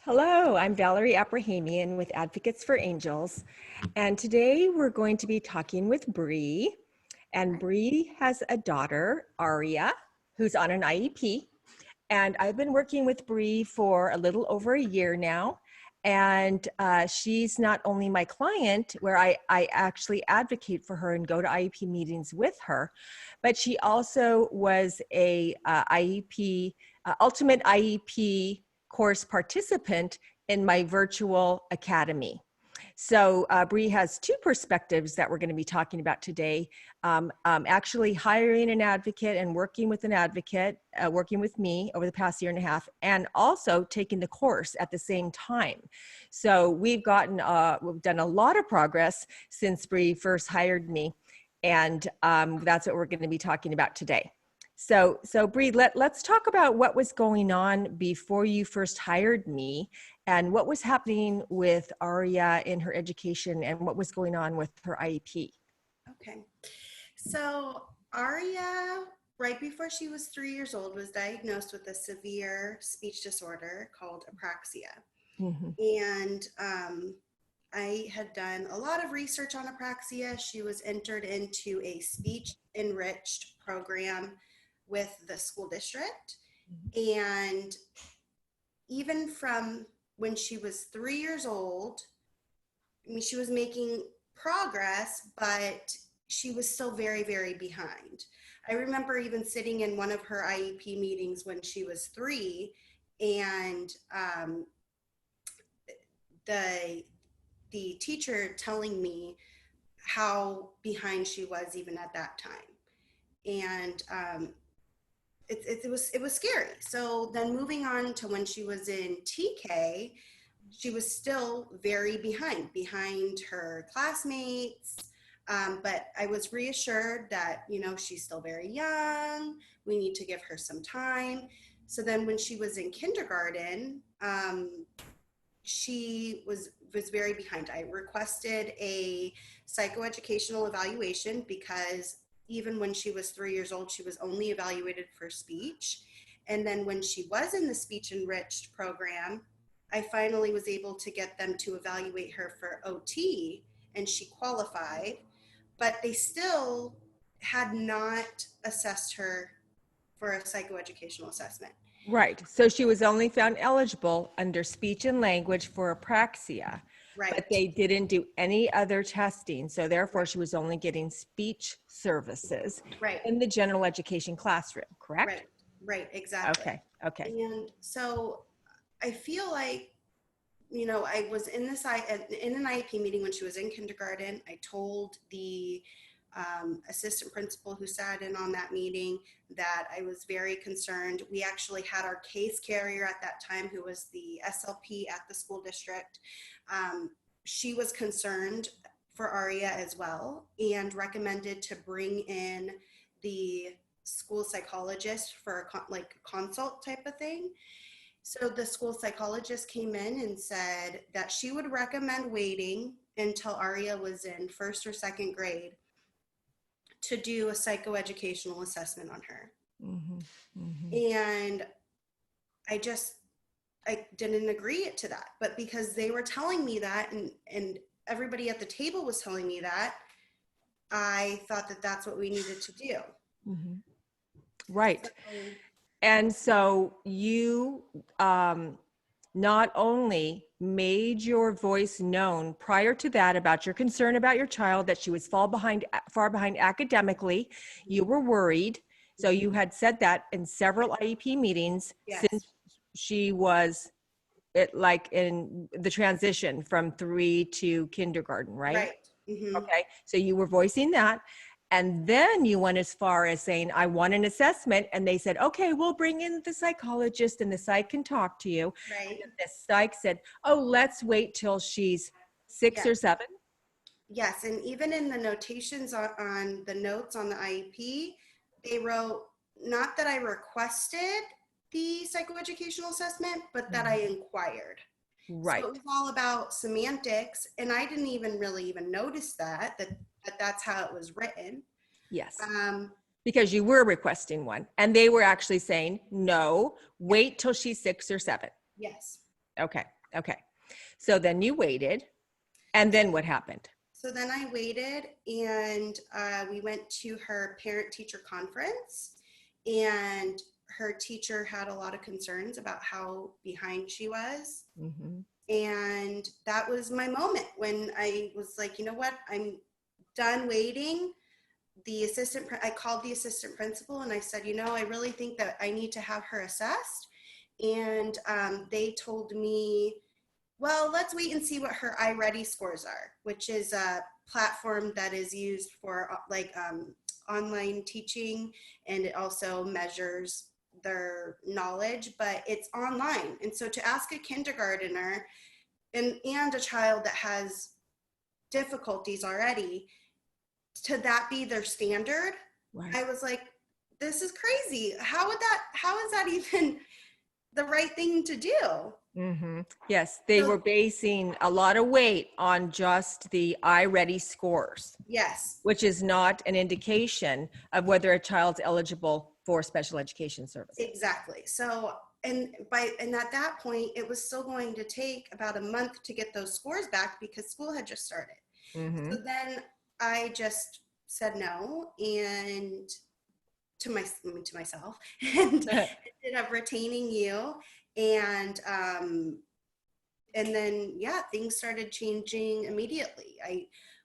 Hello, I'm Valerie Abrahamian with Advocates for Angels, and today we're going to be talking with Bree. And Bree has a daughter, Aria, who's on an IEP. And I've been working with Bree for a little over a year now. And she's not only my client, where I actually advocate for her and go to IEP meetings with her, but she also was a IEP, ultimate IEP course participant in my virtual academy. So Bree has two perspectives that we're going to be talking about today. Actually hiring an advocate and working with an advocate, working with me over the past year and a half, and also taking the course at the same time. So we've done a lot of progress since Bree first hired me. And that's what we're going to be talking about today. So Bree, let's talk about what was going on before you first hired me and what was happening with Aria in her education and what was going on with her IEP. Okay. So Aria, right before she was 3 years old, was diagnosed with a severe speech disorder called apraxia. Mm-hmm. And I had done a lot of research on apraxia. She was entered into a speech enriched program with the school district. And even from when she was 3 years old, I mean, she was making progress, but she was still very, very behind. I remember even sitting in one of her IEP meetings when she was 3, and the teacher telling me how behind she was even at that time. And it was scary. So then moving on to when she was in TK, she was still very behind her classmates. But I was reassured that, she's still very young. We need to give her some time. So then when she was in kindergarten, she was very behind. I requested a psychoeducational evaluation because even when she was 3 years old, she was only evaluated for speech. And then when she was in the speech enriched program, I finally was able to get them to evaluate her for OT, and she qualified, but they still had not assessed her for a psychoeducational assessment. Right. So she was only found eligible under speech and language for apraxia, Right. but they didn't do any other testing. So therefore, she was only getting speech services Right. in the general education classroom, correct? Right, exactly. Okay. And so I feel like, I was in an IEP meeting when she was in kindergarten. I told the assistant principal who sat in on that meeting that I was very concerned. We actually had our case carrier at that time, who was the SLP at the school district. She was concerned for Aria as well and recommended to bring in the school psychologist for a consult type of thing. So the school psychologist came in and said that she would recommend waiting until Aria was in first or second grade to do a psychoeducational assessment on her. Mm-hmm. Mm-hmm. And I didn't agree to that. But because they were telling me that and everybody at the table was telling me that, I thought that that's what we needed to do. Mm-hmm. Right. And so you not only made your voice known prior to that about your concern about your child, that she was far behind academically, you were worried. So you had said that in several IEP meetings. Yes. Since she was in the transition from 3 to kindergarten, right? Right. Mm-hmm. Okay. So you were voicing that. And then you went as far as saying, I want an assessment. And they said, okay, we'll bring in the psychologist and the psych can talk to you. Right. And the psych said, oh, let's wait till she's 6 or 7. Yes. And even in the notations on the notes on the IEP, they wrote, not that I requested the psychoeducational assessment, but that I inquired. Right. So it was all about semantics. And I didn't even notice that that's how it was written. Yes. Because you were requesting one and they were actually saying, no, wait till she's 6 or 7. Yes. Okay. Okay. So then you waited, and then what happened? So then I waited, and we went to her parent-teacher conference, and her teacher had a lot of concerns about how behind she was. Mm-hmm. And that was my moment when I was like, you know what, I'm done waiting. I called the assistant principal and I said, you know, I really think that I need to have her assessed. And they told me, well, let's wait and see what her iReady scores are, which is a platform that is used for online teaching, and it also measures their knowledge, but it's online. And so to ask a kindergartner and a child that has difficulties already, to that be their standard, Right. I was like, this is crazy. How is that even the right thing to do? Mm-hmm. Yes, they So, were basing a lot of weight on just the iReady scores, yes, which is not an indication of whether a child's eligible for special education services. exactly. So, and at that point, it was still going to take about a month to get those scores back because school had just started. Mm-hmm. So then I just said no, and to myself, and ended up retaining you. And then yeah, things started changing immediately.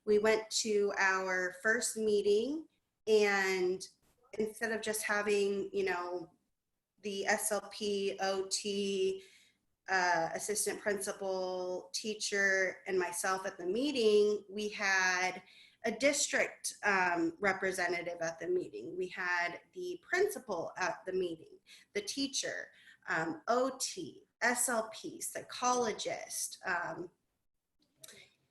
We went to our first meeting, and instead of just having, you know, the SLP, OT, assistant principal, teacher, and myself at the meeting, we had a district representative at the meeting. We had the principal at the meeting, the teacher, OT, SLP, psychologist.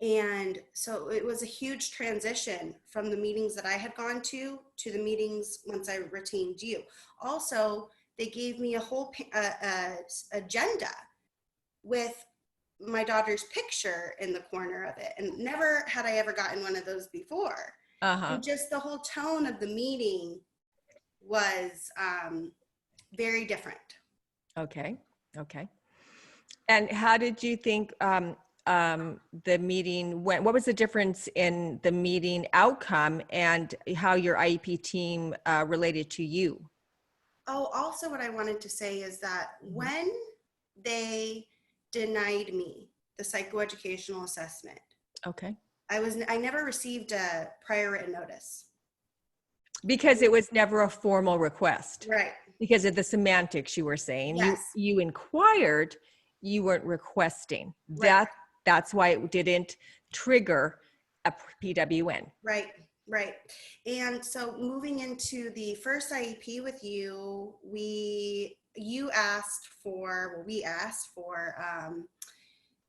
And so it was a huge transition from the meetings that I had gone to the meetings once I retained you. Also, they gave me a whole agenda with my daughter's picture in the corner of it. And never had I ever gotten one of those before. Uh-huh. And just the whole tone of the meeting was very different. Okay. Okay. And how did you think the meeting went? What was the difference in the meeting outcome and how your IEP team related to you? Oh, also what I wanted to say is that when they denied me the psychoeducational assessment, Okay. I never received a prior written notice. Because it was never a formal request. Right. Because of the semantics you were saying. Yes. You inquired, you weren't requesting. Right. That's why it didn't trigger a PWN. Right. Right. And so moving into the first IEP with you, we asked for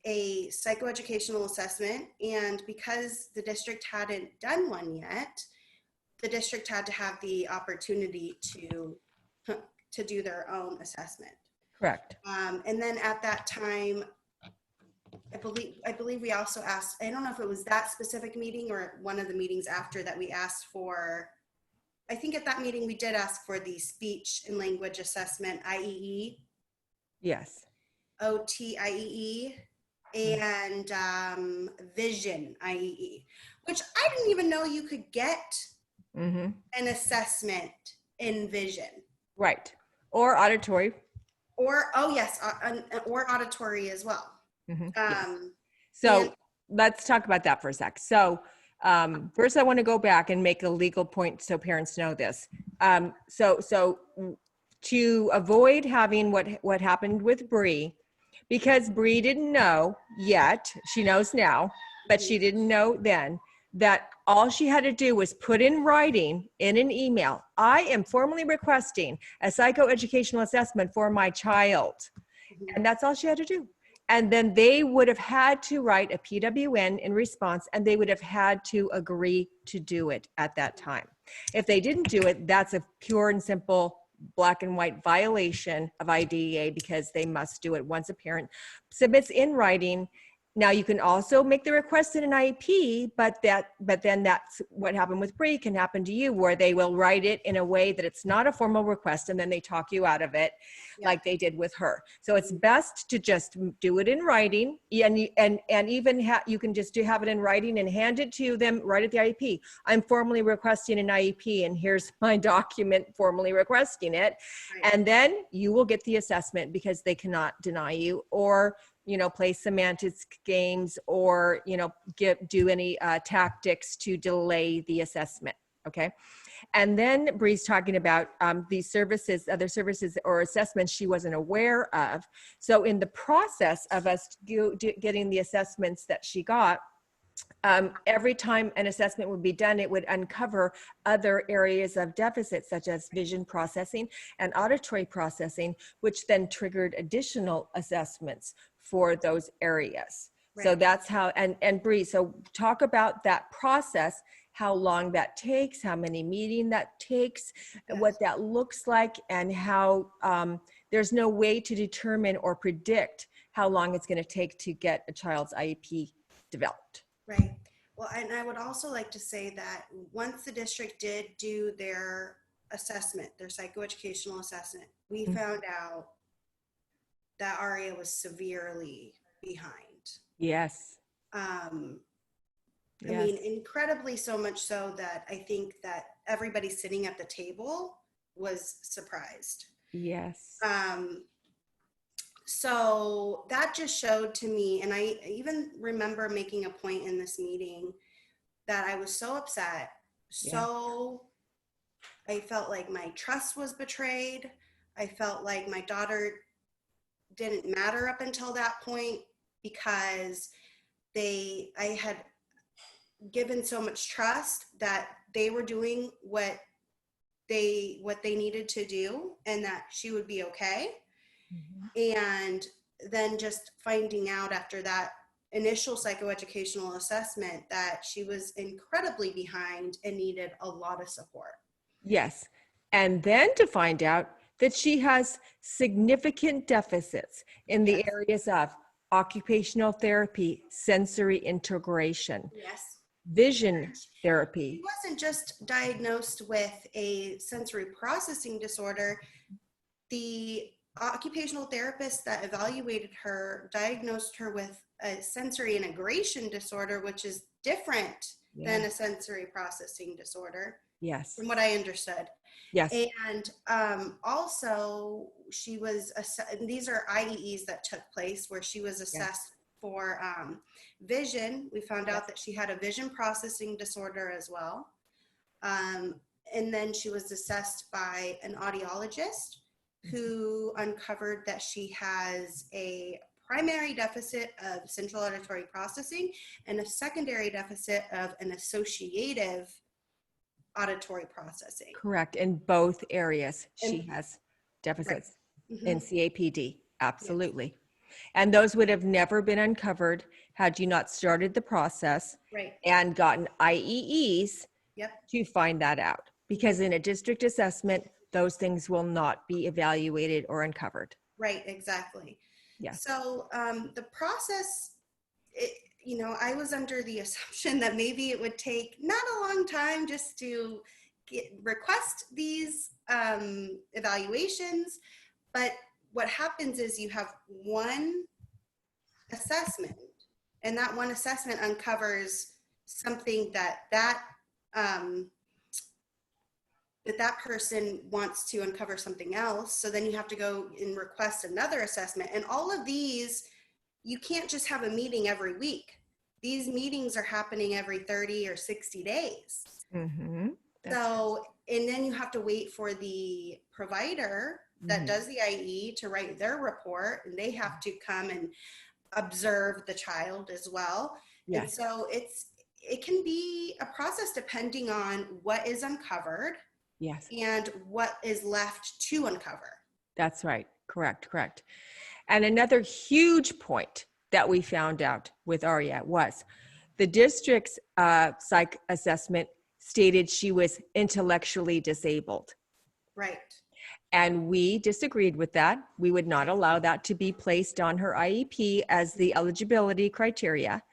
a psychoeducational assessment. And because the district hadn't done one yet, the district had to have the opportunity to do their own assessment. Correct. And then at that time, I believe we also asked, I don't know if it was that specific meeting or one of the meetings after that, we asked for, I think at that meeting we did ask for the speech and language assessment, IEE. Yes. OT IEE, and vision IEE, which I didn't even know you could get an assessment in vision. Right. Or auditory. Or, oh yes, or auditory as well. Yes. So and, let's talk about that for a sec. So first I want to go back and make a legal point so parents know this. So to avoid having what happened with Bree, because Bree didn't know yet, she knows now, but she didn't know then, that all she had to do was put in writing in an email, I am formally requesting a psychoeducational assessment for my child. And that's all she had to do. And then they would have had to write a PWN in response, and they would have had to agree to do it at that time. If they didn't do it, that's a pure and simple black and white violation of IDEA, because they must do it once a parent submits in writing Now you can also make the request in an IEP, but then that's what happened with Bree can happen to you, where they will write it in a way that it's not a formal request, and then they talk you out of it, Yeah. like they did with her. So it's best to just do it in writing, and even you can just have it in writing and hand it to them right at the IEP. I'm formally requesting an IEP, and here's my document formally requesting it, Right. and then you will get the assessment, because they cannot deny you or play semantics games or, do any tactics to delay the assessment. Okay. And then Bree's talking about these services, other services or assessments she wasn't aware of. So in the process of us getting the assessments that she got, every time an assessment would be done, it would uncover other areas of deficit, such as vision processing and auditory processing, which then triggered additional assessments for those areas. Right. So that's how, and Bree, so talk about that process, how long that takes, how many meetings that takes, Yes. what that looks like, and how there's no way to determine or predict how long it's going to take to get a child's IEP developed. Right. Well, and I would also like to say that once the district did do their assessment, their psychoeducational assessment, we found out that Aria was severely behind. Yes. I mean, incredibly so much so that I think that everybody sitting at the table was surprised. Yes. So that just showed to me, and I even remember making a point in this meeting that I was so upset. So I felt like my trust was betrayed. I felt like my daughter didn't matter up until that point, because I had given so much trust that they were doing what they needed to do, and that she would be okay. And then just finding out after that initial psychoeducational assessment that she was incredibly behind and needed a lot of support. Yes. And then to find out that she has significant deficits in the areas of occupational therapy, sensory integration, Yes. vision She therapy. wasn't just diagnosed with a sensory processing disorder. The occupational therapist that evaluated her diagnosed her with a sensory integration disorder, which is different than a sensory processing disorder. Yes. From what I understood. Yes. And also she was, these are IEEs that took place where she was assessed for vision. We found out that she had a vision processing disorder as well. And then she was assessed by an audiologist who uncovered that she has a primary deficit of central auditory processing and a secondary deficit of an associative auditory processing. Correct. In both areas, she has deficits in CAPD. Absolutely. Yes. And those would have never been uncovered had you not started the process and gotten IEEs to find that out. Because in a district assessment, those things will not be evaluated or uncovered. Right, exactly. Yeah. So the process, I was under the assumption that maybe it would take not a long time just to request these evaluations, but what happens is you have one assessment, and that one assessment uncovers something that person wants to uncover something else. So then you have to go and request another assessment. And all of these, you can't just have a meeting every week. These meetings are happening every 30 or 60 days. So, and then you have to wait for the provider that does the IE to write their report, and they have to come and observe the child as well. And so it can be a process depending on what is uncovered. Yes. And what is left to uncover. That's right. Correct. And another huge point that we found out with Aria was the district's psych assessment stated she was intellectually disabled. Right. And we disagreed with that. We would not allow that to be placed on her IEP as the eligibility criteria.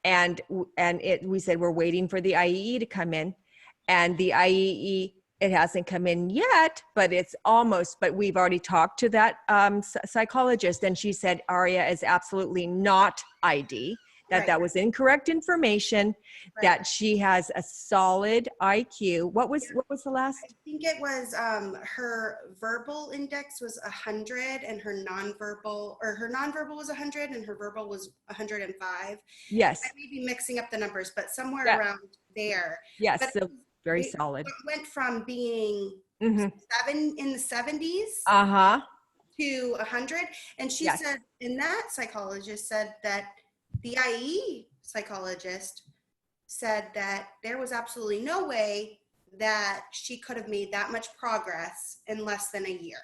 Right. And we said we're waiting for the IEE to come in, and the IEE, it hasn't come in yet, but it's almost. But we've already talked to that psychologist, and she said Aria is absolutely not ID. Right. That was incorrect information. Right. That she has a solid IQ. What was the last? I think it was her verbal index was 100, and her nonverbal was 100, and her verbal was 105. Yes. I may be mixing up the numbers, but somewhere Yeah. around there. Yes. But So very it solid. went from being Mm-hmm. 7 in the 70s Uh-huh. to 100. And she Yes. said, and that psychologist said that the IE psychologist said that there was absolutely no way that she could have made that much progress in less than a year.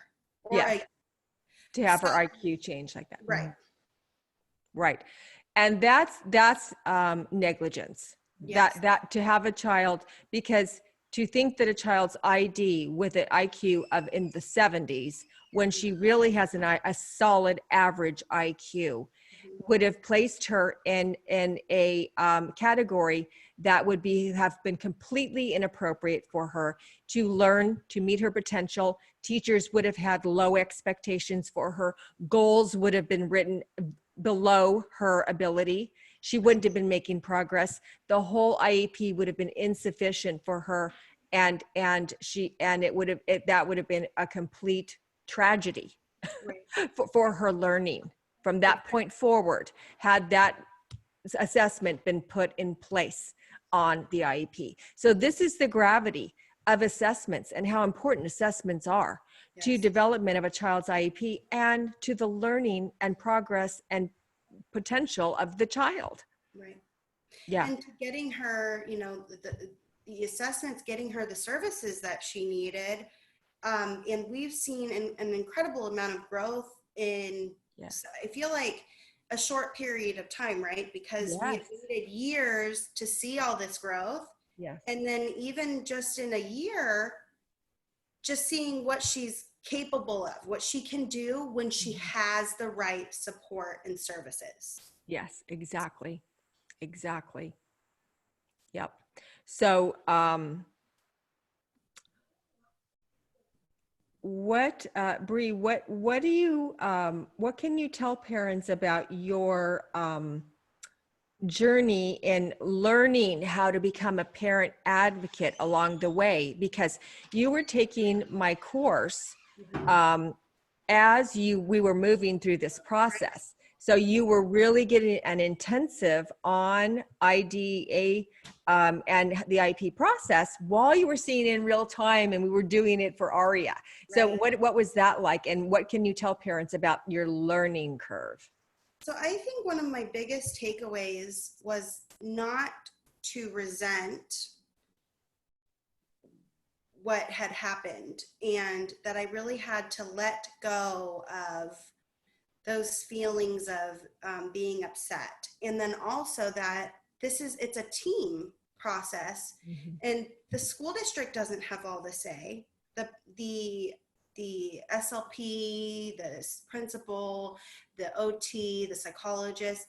Yes. To have her So- IQ change like that. Right. Mm-hmm. Right. And that's negligence. Yes. That to have a child, because to think that a child's ID with an IQ of in the 70s, when she really has a solid average IQ, would have placed her in a category that would have been completely inappropriate for her to learn, to meet her potential. Teachers would have had low expectations for her. Goals would have been written below her ability. She wouldn't have been making progress. The whole IEP would have been insufficient for her, and that would have been a complete tragedy. Right. for her learning from that point forward, had that assessment been put in place on the IEP. So this is the gravity of assessments and how important assessments are to Yes. development of a child's IEP and to the learning and progress and potential of the child. Right. Yeah. And to getting her, the assessments, getting her the services that she needed. And we've seen an incredible amount of growth in, Yes. I feel like, a short period of time, right? Because we Yes. waited years to see all this growth. Yes. And then even just in a year, just seeing what she's capable of, what she can do when she has the right support and services. Yes, exactly. Exactly. Yep. So, Bree, what do you, what can you tell parents about your journey in learning how to become a parent advocate along the way? Because you were taking my course as we were moving through this process. So you were really getting an intensive on IDA and the IP process while you were seeing it in real time, and we were doing it for Aria. So Right. what was that like, and what can you tell parents about your learning curve? So I think one of my biggest takeaways was not to resent what had happened, and that I really had to let go of those feelings of being upset. And then also that it's a team process, and the school district doesn't have all the say. The SLP, the principal, the OT, the psychologist,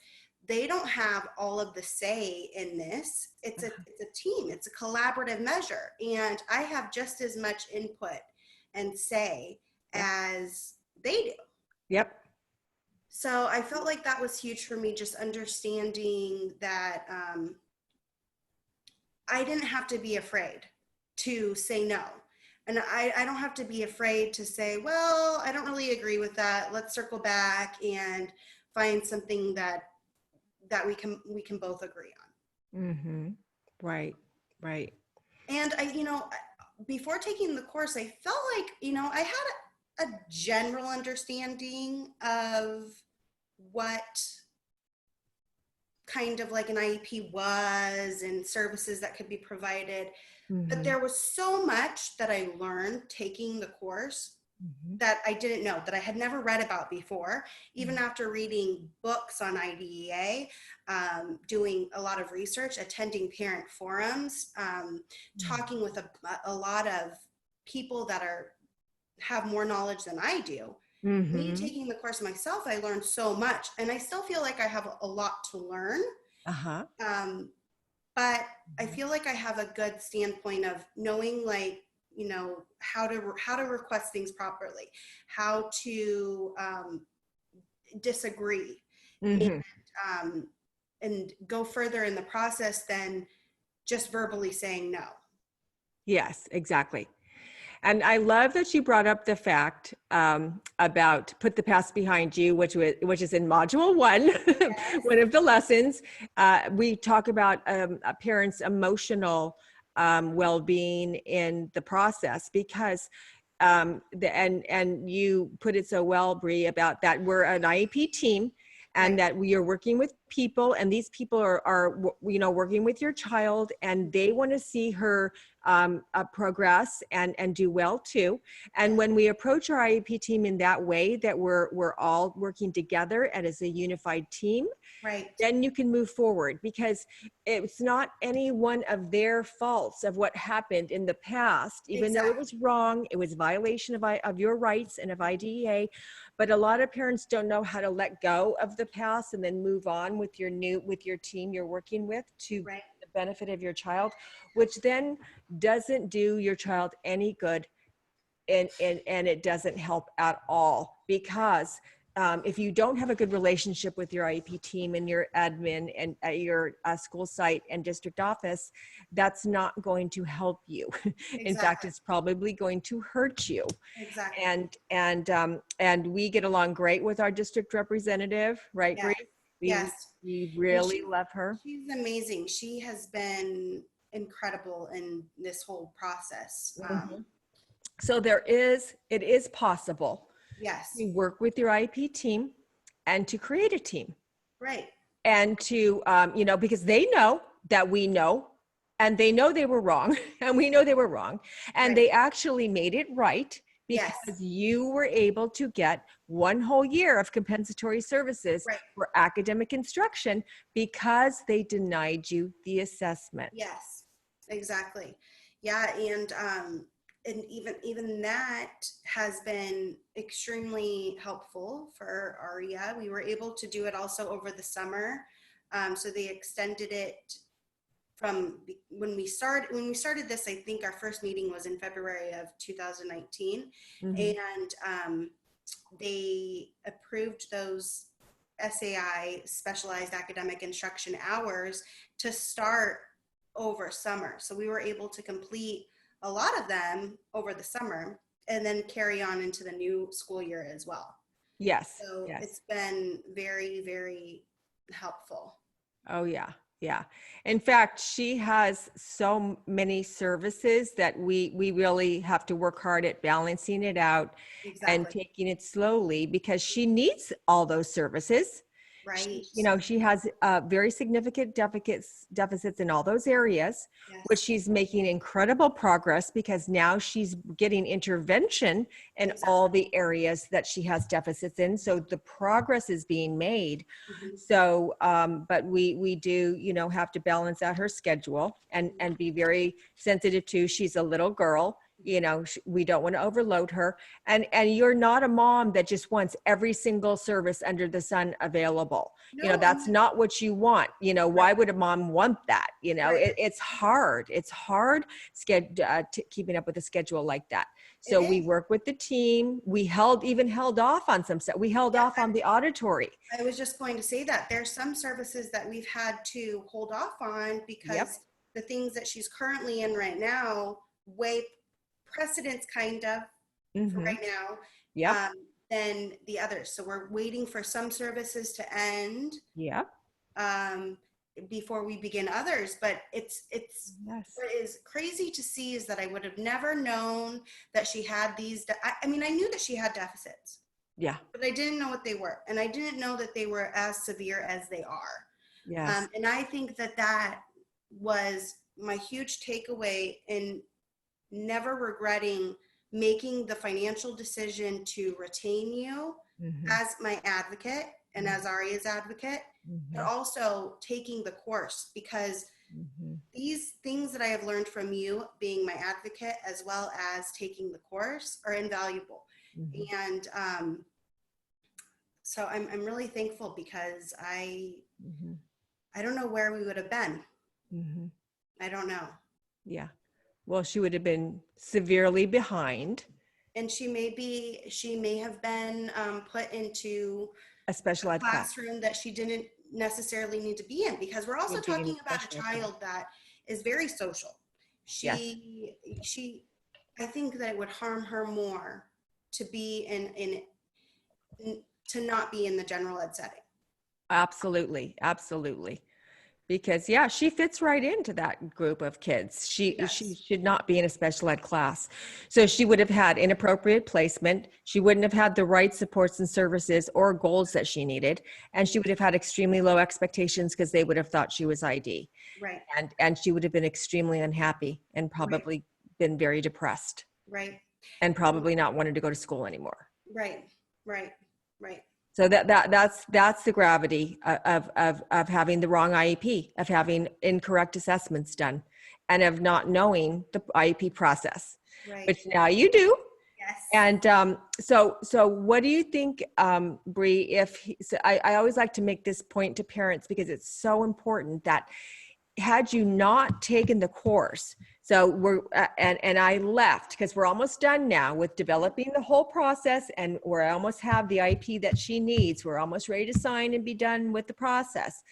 they don't have all of the say in this. It's a team, it's a collaborative measure. And I have just as much input and say as they do. Yep. So I felt like that was huge for me, just understanding that I didn't have to be afraid to say no. And I don't have to be afraid to say, well, I don't really agree with that. Let's circle back and find something that we can both agree on. Mm-hmm. Right. Right. And before taking the course, I felt like, I had a general understanding of what kind of like an IEP was and services that could be provided. But there was so much that I learned taking the course that I didn't know, that I had never read about before, even after reading books on IDEA, doing a lot of research, attending parent forums, talking with a lot of people that are have more knowledge than I do. Me Mm-hmm. taking the course myself, I learned so much, and I still feel like I have a lot to learn. Uh-huh. Um, but I feel like I have a good standpoint of knowing, like, you know, how to request things properly, how to disagree, and Mm-hmm. um, and go further in the process than just verbally saying no. Yes, exactly. And I love that you brought up the fact about put the past behind you, which is in module one, Yes. one of the lessons. We talk about a parent's emotional well-being in the process because and you put it so well, Bree, about that we're an IEP team and Right. that we are working with people, and these people are working with your child, and they want to see her progress and do well too. And Yes. when we approach our IEP team in that way, that we're all working together and as a unified team, Right. then you can move forward, because it's not any one of their faults of what happened in the past, even though it Exactly. was wrong, it was violation of your rights and of IDEA. But a lot of parents don't know how to let go of the past and then move on with your team you're working with to Right. the benefit of your child, which then doesn't do your child any good, and it doesn't help at all, because if you don't have a good relationship with your IEP team and your admin and at your school site and district office, that's not going to help you. In fact, Exactly. it's probably going to hurt you. Exactly. And we get along great with our district representative, right, Yes. Bree? We Yes. we And really love her. she's amazing. She has been incredible in this whole process. Mhm. So it is possible Yes. to work with your IP team and to create a team, Right. and to, because they know that we know, and they know they were wrong, and we know they were wrong. And Right. they actually made it right because Yes. you were able to get one whole year of compensatory services Right. for academic instruction because they denied you the assessment. Yes. Exactly. Yeah. And even that has been extremely helpful for Aria. We were able to do it also over the summer. So they extended it from when we started this. I think our first meeting was in February of 2019, Mhm. and they approved those SAI, specialized academic instruction hours, to start over summer. So we were able to complete a lot of them over the summer and then carry on into the new school year as well. Yes, So yes. it's been very, very helpful. Oh, yeah. Yeah. In fact, she has so many services that we really have to work hard at balancing it out and Exactly. taking it slowly, because she needs all those services. Right. She has very significant deficits in all those areas, which Yes. she's making incredible progress, because now she's getting intervention in Exactly. all the areas that she has deficits in. So the progress is being made. Mhm. So, but we do, have to balance out her schedule and be very sensitive to, she's a little girl, we don't want to overload her. And you're not a mom that just wants every single service under the sun available. No, That's not what you want. right, Why would a mom want that? right. It's hard. It's hard keeping up with a schedule like that. It So we is. work with the team. We held off on some stuff. We held Yeah, off on the auditory. I was just going to say that there's some services that we've had to hold off on Yep. because the things that she's currently in right now weigh precedence kind of for Mm-hmm. right now, Yep. than the others. So we're waiting for some services to end, Yep. um, before we begin others. But it's Yes. what is crazy to see is that I would have never known that she had these. I mean, I knew that she had deficits, Yeah. but I didn't know what they were, and I didn't know that they were as severe as they are. Yes. And I think that that was my huge takeaway in never regretting making the financial decision to retain you Mm-hmm. as my advocate and as Aria's advocate, but Mm-hmm. also taking the course, because Mm-hmm. these things that I have learned from you being my advocate, as well as taking the course, are invaluable. Mhm. And so I'm really thankful, because Mhm. I don't know where we would have been. Mhm. I don't know. Yeah. Well, she would have been severely behind And she may have been put into a special a ed class. classroom that she didn't necessarily need to be in, because we're She also would be in talking a about a special ed class. child that is very social. Yes, She I think that it would harm her more to be to not be in the general ed setting. absolutely. Absolutely. Because yeah, she fits right into that group of kids. She She does. should not be in a special ed class. So she would have had inappropriate placement. She wouldn't have had the right supports and services or goals that she needed. And she would have had extremely low expectations because they would have thought she was ID. Right, And she would have been extremely unhappy and right, probably been very depressed right, and probably not wanted to go to school anymore. right, right, right. So that's the gravity of having the wrong IEP, of having incorrect assessments done, and of not knowing the IEP process, Right. which now you do. Yes. And so what do you think, Bree? So I always like to make this point to parents because it's so important that had you not taken the course, so and I left because we're almost done now with developing the whole process, and we're almost have the IP that she needs. We're almost ready to sign and be done with the process,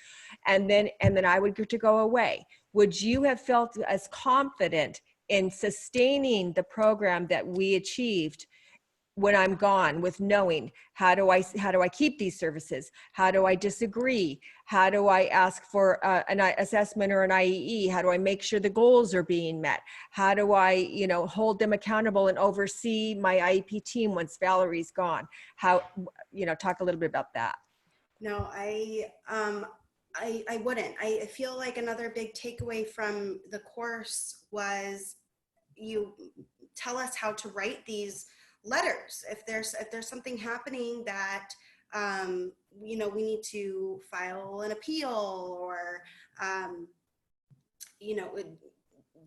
and then I would get to go away. Would you have felt as confident in sustaining the program that we achieved when I'm gone, with knowing how do I keep these services? How do I disagree? How do I ask for an assessment or an IEE? How do I make sure the goals are being met? How do I, hold them accountable and oversee my IEP team once Valerie's gone? How, talk a little bit about that. No, I wouldn't. I feel like another big takeaway from the course was, you tell us how to write these letters. If there's something happening that we need to file an appeal, or um, you know,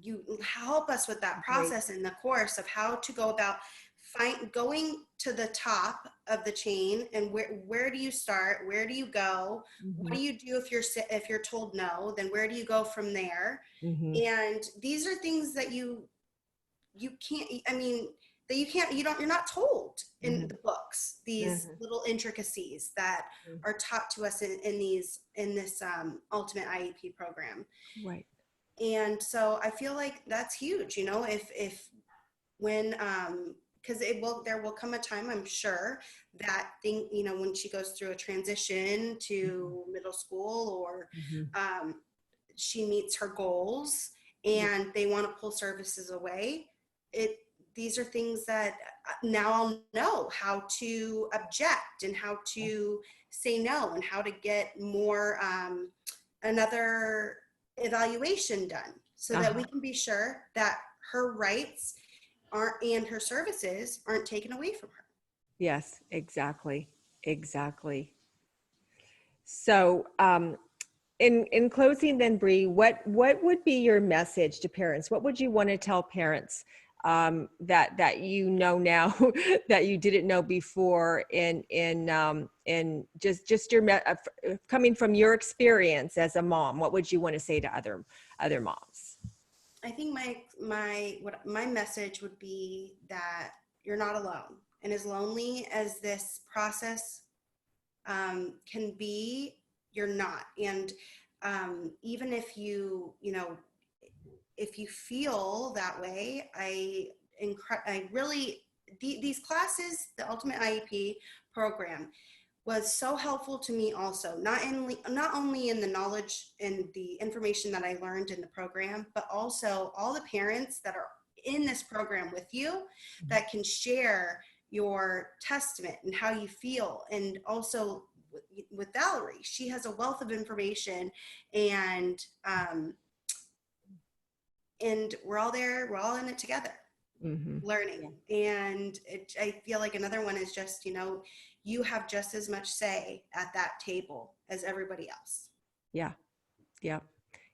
you help us with that Great. process in the course of how to go about going to the top of the chain, and where do you start, where do you go, what Mm-hmm. do you do if you're told no, then where do you go from there. Mm-hmm. And these are things that you can't, I mean, that you're not told in Mm-hmm. the books, these Mm-hmm. little intricacies that are taught to us in this ultimate IEP program. Right. And so I feel like that's huge, if when because there will come a time, I'm sure, that thing, when she goes through a transition to middle school, or Mm-hmm. um, she meets her goals Yeah. and they want to pull services away. it these are things that now I'll know how to object, and how to say no, and how to get more another evaluation done, so that we Uh-huh. can be sure that her rights aren't, and her services aren't taken away from her. Yes, exactly. Exactly. So, in closing, then, Bree, what would be your message to parents? What would you want to tell parents that now that you didn't know before? In just coming from your experience as a mom, what would you want to say to other moms? I think my message would be that you're not alone, and as lonely as this process can be, you're not. And even if you feel that way, I really, these classes, the Ultimate IEP program, was so helpful to me also, not only in the knowledge and the information that I learned in the program, but also all the parents that are in this program with you, that can share your testament and how you feel. And also with Valerie, she has a wealth of information, and we're all there, we're all in it together, Mm-hmm. learning. Yeah. And I feel like another one is just, you have just as much say at that table as everybody else. Yeah. Yeah.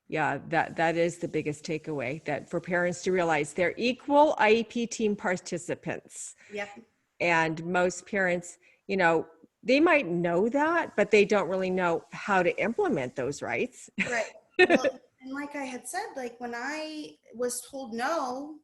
Yeah, that is the biggest takeaway, that for parents to realize they're equal IEP team participants. Yep. And most parents, you know, they might know that, but they don't really know how to implement those rights. Right. Well, and like I had said, like when I was told no,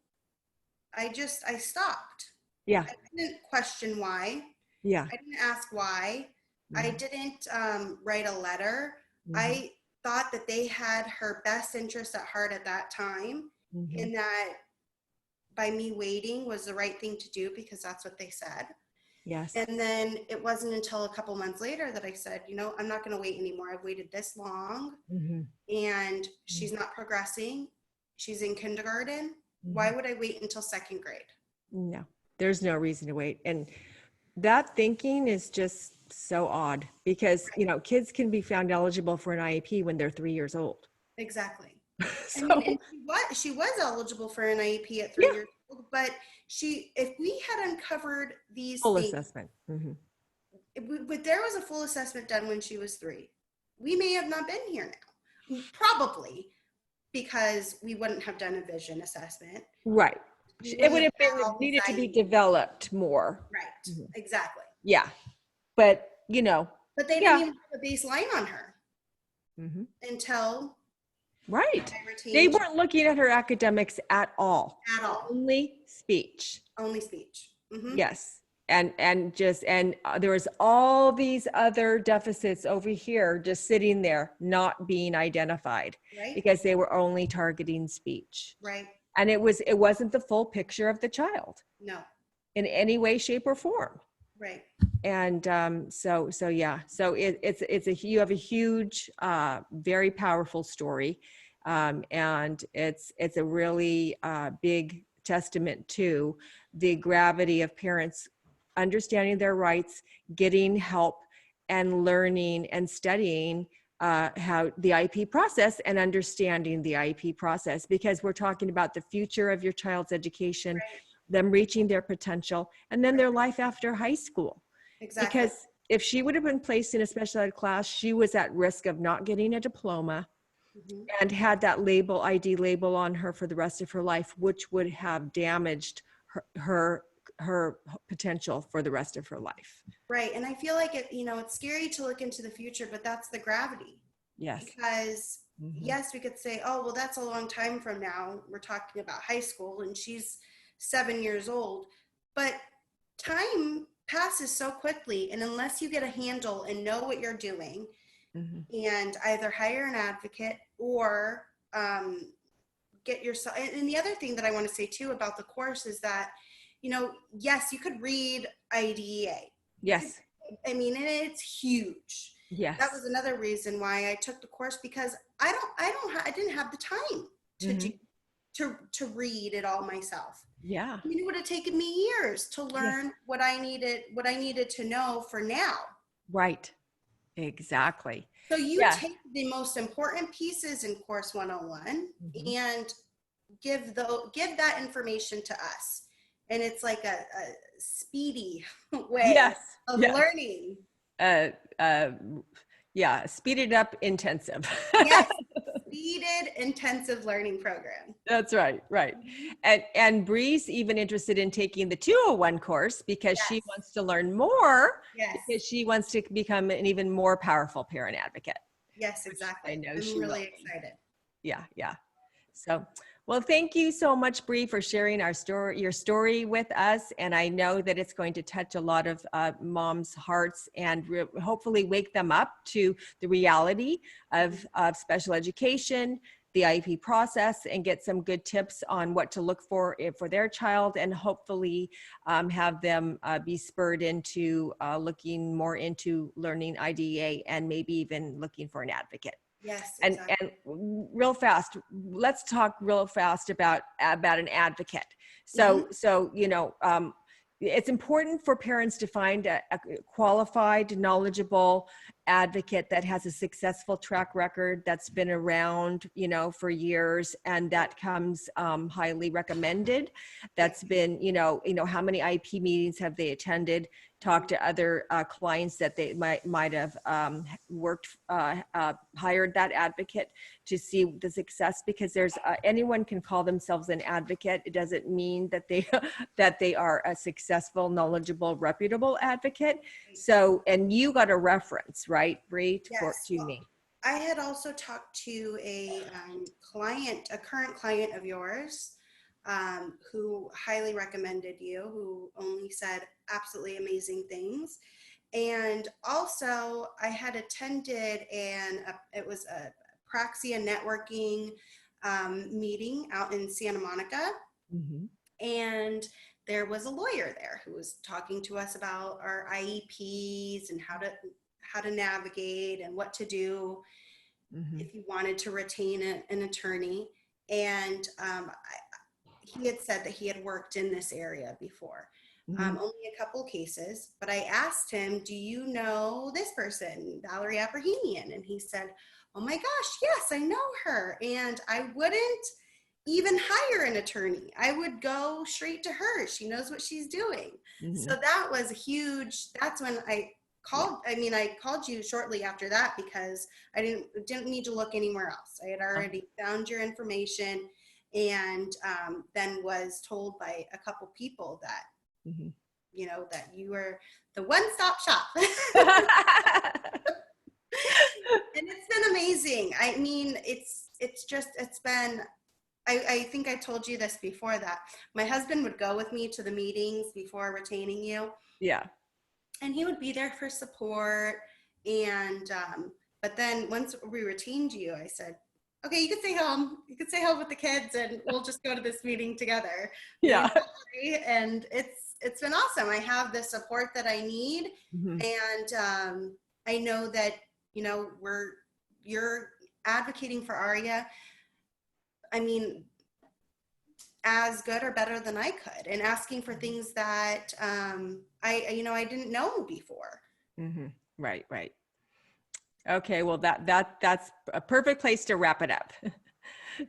I stopped. Yeah, I didn't question why. yeah. I didn't ask why. I Mhm, didn't write a letter. mhm, I thought that they had her best interest at heart at that time, mhm. and that by me waiting was the right thing to do because that's what they said. Yes. And then it wasn't until a couple months later that I said, I'm not going to wait anymore. I've waited this long Mhm, and she's mhm, not progressing. She's in kindergarten. Why mhm. would I wait until second grade? No, there's no reason to wait. And that thinking is just so odd because, you know, kids can be found eligible for an IEP when they're 3 years old. Exactly. I mean, and So she was eligible for an IEP at yeah, 3 years old, but if we had uncovered these full things, assessment. Mhm. but there was a full assessment done when she was 3, we may have not been here now. Probably because we wouldn't have done a vision assessment. Right. We It wouldn't would have have had been all these needed to be IEPs. developed more. Right. Mhm. Exactly. Yeah. But, you know, But they didn't yeah. even have a baseline on her Mhm. until Right. I They retained weren't looking at her academics at all. at all. Only speech. Only speech. Yes. And there was all these other deficits over here just sitting there not being identified Right. because they were only targeting speech. Right. And it wasn't the full picture of the child No. in any way, shape, or form. Right. And so yeah, so you have a huge very powerful story, and it's a really big testament to the gravity of parents understanding their rights, getting help, and learning and studying how the IEP process and understanding the IEP process, because we're talking about the future of your child's education, Right. them reaching their potential, and then Right. their life after high school. Exactly. Because if she would have been placed in a special ed class, she was at risk of not getting a diploma Mm-hmm. and had that ID label on her for the rest of her life, which would have damaged her potential for the rest of her life. Right. And I feel like it's scary to look into the future, but that's the gravity. Yes. Because Mm-hmm. yes, we could say, oh, well, that's a long time from now. We're talking about high school and she's 7 years old. But time passes so quickly. And unless you get a handle and know what you're doing Mm-hmm. and either hire an advocate or get yourself. And the other thing that I want to say too about the course is that, yes, you could read IDEA. You could, Yes. I mean, and it's huge. That was Yes. another reason why I took the course, because I didn't have the time to do Mm-hmm. to read it all myself. Yeah. I mean, it would have taken me years to Yes. learn what I needed to know for now. Right. Exactly. So you Yeah. take the most important pieces in course 101 Mm-hmm. and give that information to us, and it's like a speedy way Yes. of Yes. learning. Uh, uh, yeah. Speeded up intensive. Yes, speeded intensive learning program. That's right, right. Mhm. And Bree's even interested in taking the 201 course because she Yes, wants to learn more, because yes, she wants to become an even more powerful parent advocate, yes, which I exactly. know I'm she really will be. excited. Yeah, yeah. So, well, thank you so much, Bree, for sharing your story with us. And I know that it's going to touch a lot of moms' hearts and hopefully wake them up to the reality of special education, the IEP process, and get some good tips on what to look for their child, and hopefully have them be spurred into looking more into learning IDEA and maybe even looking for an advocate. Yes, And exactly. real fast, let's talk real fast about an advocate. Hmm. So it's important for parents to find a qualified, knowledgeable advocate that has a successful track record, that's been around, for years, and that comes highly recommended. Yes, That's been, how many IP meetings have they attended? talk to other clients that they might have hired that advocate to see the success, because there's anyone can call themselves an advocate. It doesn't mean that they that they are a successful, knowledgeable, reputable advocate. So, and you got a reference, right, Bree, Yes. to me. I had also talked to a client, a current client of yours, who highly recommended you, who only said absolutely amazing things. And also, I had attended it was a Praxia networking meeting out in Santa Monica. Mm-hmm. And there was a lawyer there who was talking to us about our IEPs and how to navigate and what to do Mm-hmm. if you wanted to retain an attorney. And he had said that he had worked in this area before. Mm-hmm. Only a couple cases, but I asked him, do you know this person, Valerie Abrahamian? And he said, oh my gosh, yes, I know her. And I wouldn't even hire an attorney. I would go straight to her. She knows what she's doing. Mm-hmm. So that was huge. That's when I called. I mean, I called you shortly after that because I didn't need to look anywhere else. I had already found your information, and then was told by a couple people that, Mm-hmm. you know, that you were the one-stop shop. And it's been amazing. I mean, it's been, I think I told you this before, that my husband would go with me to the meetings before retaining you. Yeah. And he would be there for support. And, but then once we retained you, I said, okay, you can stay home. You can stay home with the kids and we'll just go to this meeting together. Yeah. And it's been awesome. I have the support that I need. Mm-hmm. And I know that, you know, you're advocating for Aria, I mean, as good or better than I could, and asking for things that I didn't know before. Mm-hmm. Right. Right. Okay. Well, that's a perfect place to wrap it up.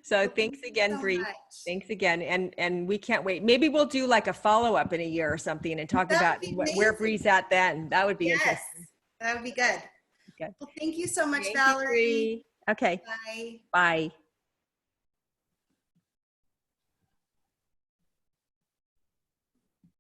So Well, thanks again, so Bree. much. Thanks again. And we can't wait. Maybe we'll do like a follow-up in a year or something and talk That about would be where amazing. Bree's at then. That would be Yes, interesting. that would be good. Okay. Well, thank you so much, Thank you, Valerie. Bree. Okay. Bye. Bye.